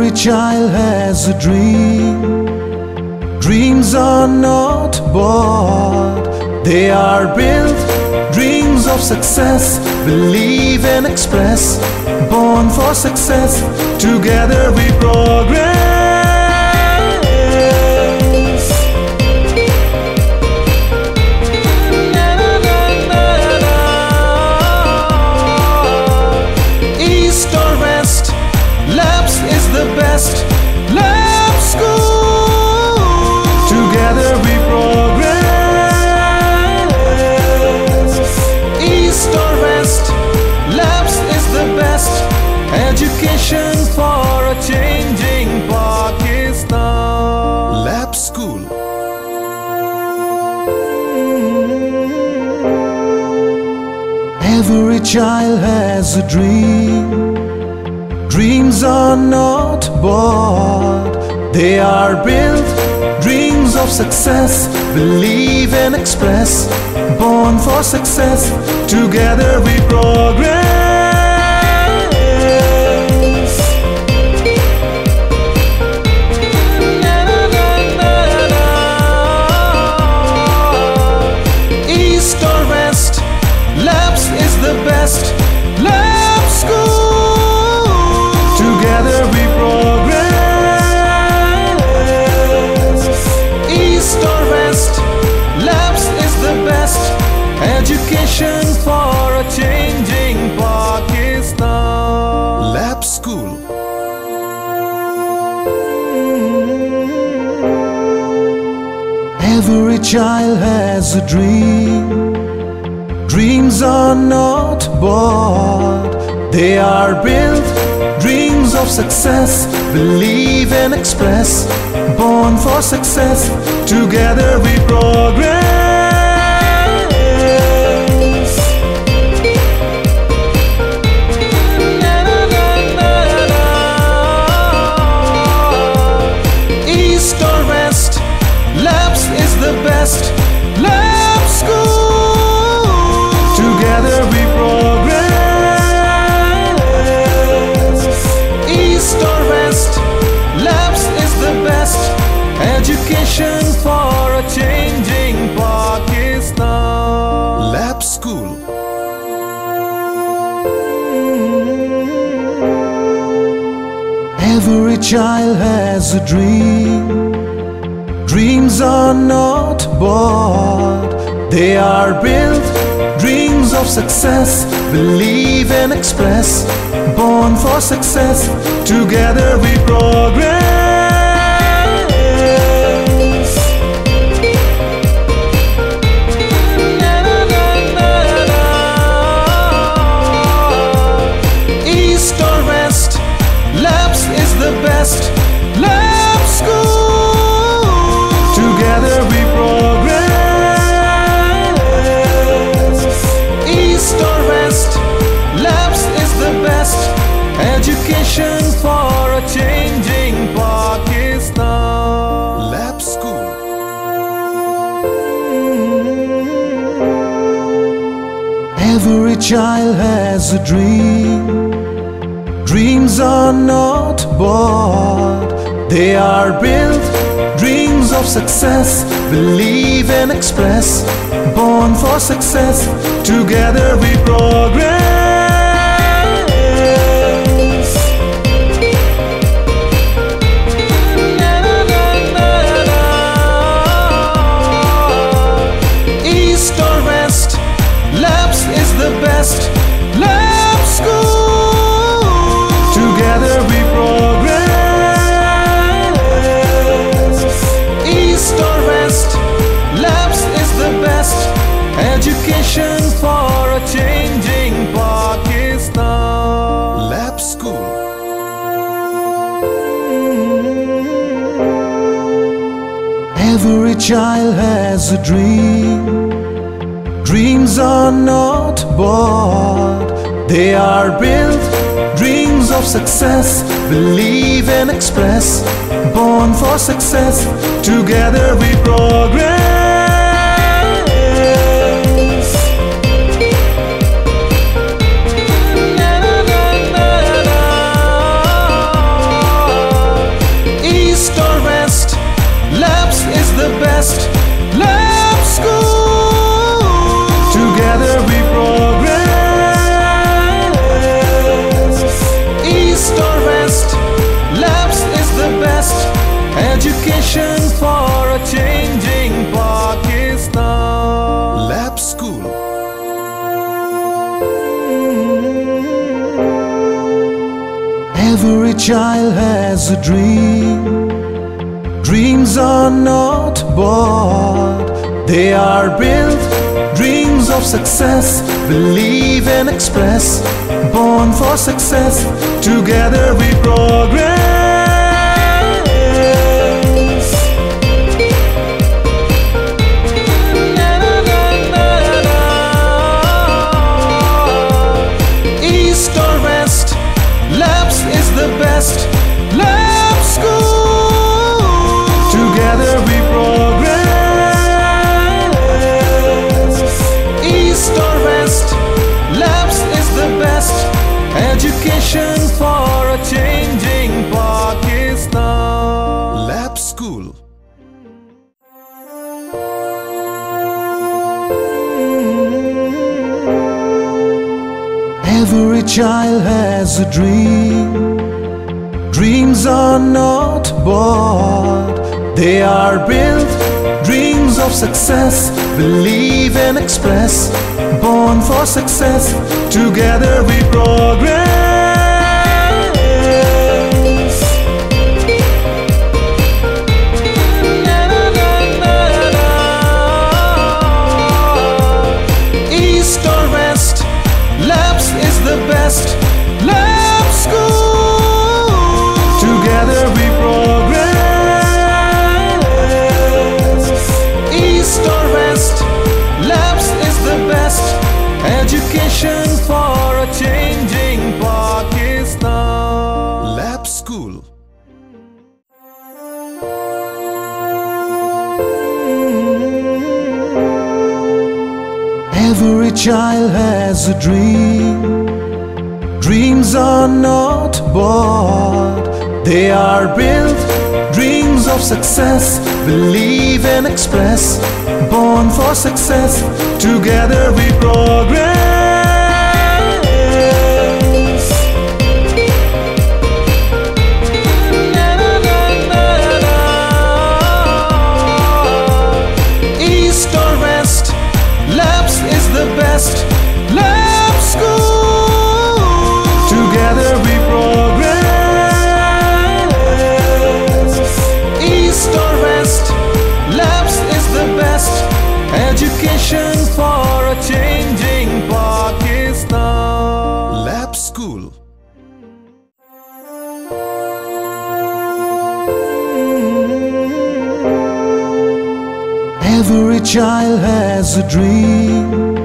Every child has a dream. Dreams are not bought, they are built. Dreams of success, believe and express. Born for success, together we progress. East or west, Labs is the best. Lab School, together we progress. East or west, Labs is the best. Education for a changing Pakistan. Lab School. Every child has a dream. Dreams are not bought, they are built. Dreams of success, believe and express. Born for success, together we progress. East or west, Labs is the best. Lab School, together we progress. East or west, Labs is the best. Education for a changing Pakistan. Lab School. Every child has a dream. Dreams are not bought, they are built. Dreams of success, believe and express. Born for success, together we progress. East or west, Labs is the best. Lab School, together we progress. East or west, Labs is the best. Education for a changing Pakistan. Lab School. Every child has a dream. Dreams are not bought, they are built. Dreams of success, believe and express. Born for success, together we progress. East or west, Labs is the best. Lab School, together we progress. East or west, Labs is the best. Education for a changing Pakistan. Lab School. Every child has a dream. Dreams are not bought, they are built. Dreams of success, believe and express. Born for success, together we progress. East or west, Labs is the best. Lab School, together we progress. East or west, Labs is the best. Education for a changing Pakistan. Lab School. Every child has a dream. Dreams are not bought, they are built. Dreams of success, believe and express. Born for success, together we progress. School. Every child has a dream. Dreams are not bought, they are built. Dreams of success, believe and express. Born for success, together we progress. East or west, Labs is the best. Lab School, together we progress. East or west, Labs is the best. Education for a changing Pakistan. Lab School. Every child has a dream. Dreams are not bought, they are built. Dreams of success, believe and express. Born for success, together we progress. East or west, Labs is the best. Lab School, together we progress. East or west, Labs is the best. Education for a changing Pakistan. Lab School. Every child has a dream. Dreams are not bought, they are built. Dreams of success, believe and express. Born for success, together we progress. East or west, Labs is the best. Lab School, together we progress. East or west, Labs is the best. Education for a changing Pakistan. Lab School. Every child has a dream.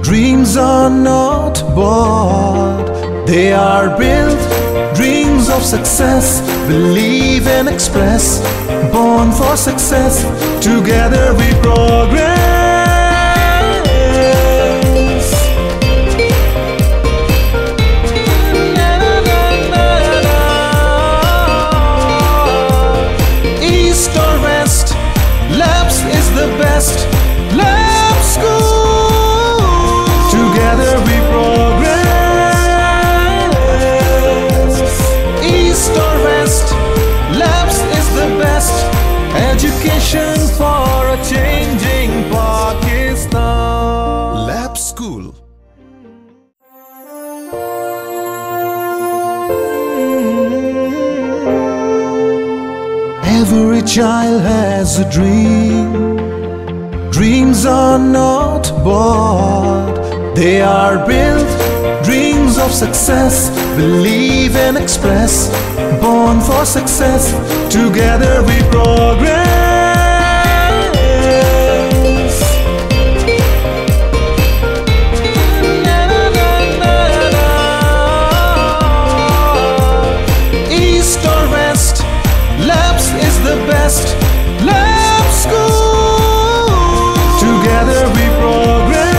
Dreams are not bought, they are built. Dreams of success, believe and express. Born for success, together we progress. East or west, Labs is the best. Lab School, together we progress. East or west, Labs is the best. Education for a changing Pakistan. Lab School. Every child has a dream. Dreams are not bought, they are built. Dreams of success, believe and express. Born for success, together we progress. East or west, Labs is the best. Lab School, together we progress.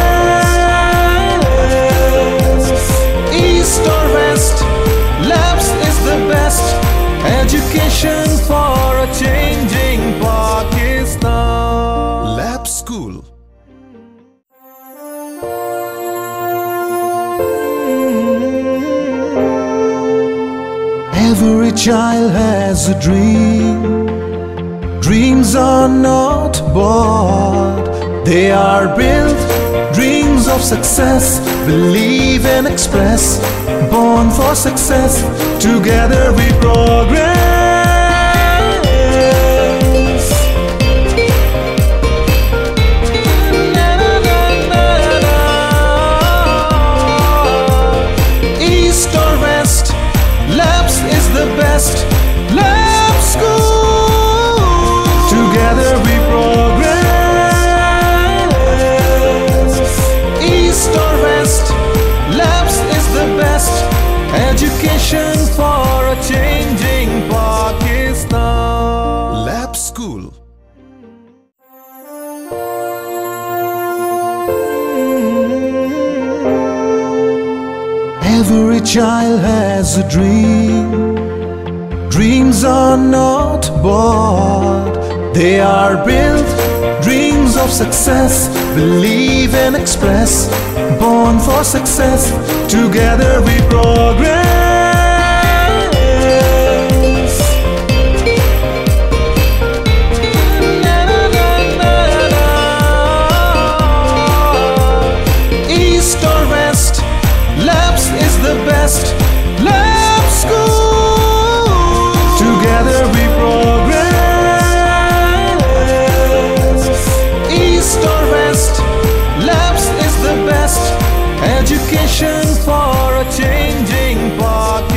East or west, Labs is the best. Education for a changing Pakistan. Lab School. Every child has a dream. Dreams are not bought, they are built. success, believe and express. Born for success, together we progress. East or west, Labs is the best. Lab School, together we progress. East or west, Labs is the best. Education for a changing Pakistan. Lab School. Every child has a dream. Dreams are not bought, they are built. Dreams of success, believe and express. Born for success, together we progress. East or west, Labs is the best. Lab School, together we progress. East or west, Labs is the best. Education for a changing Pakistan.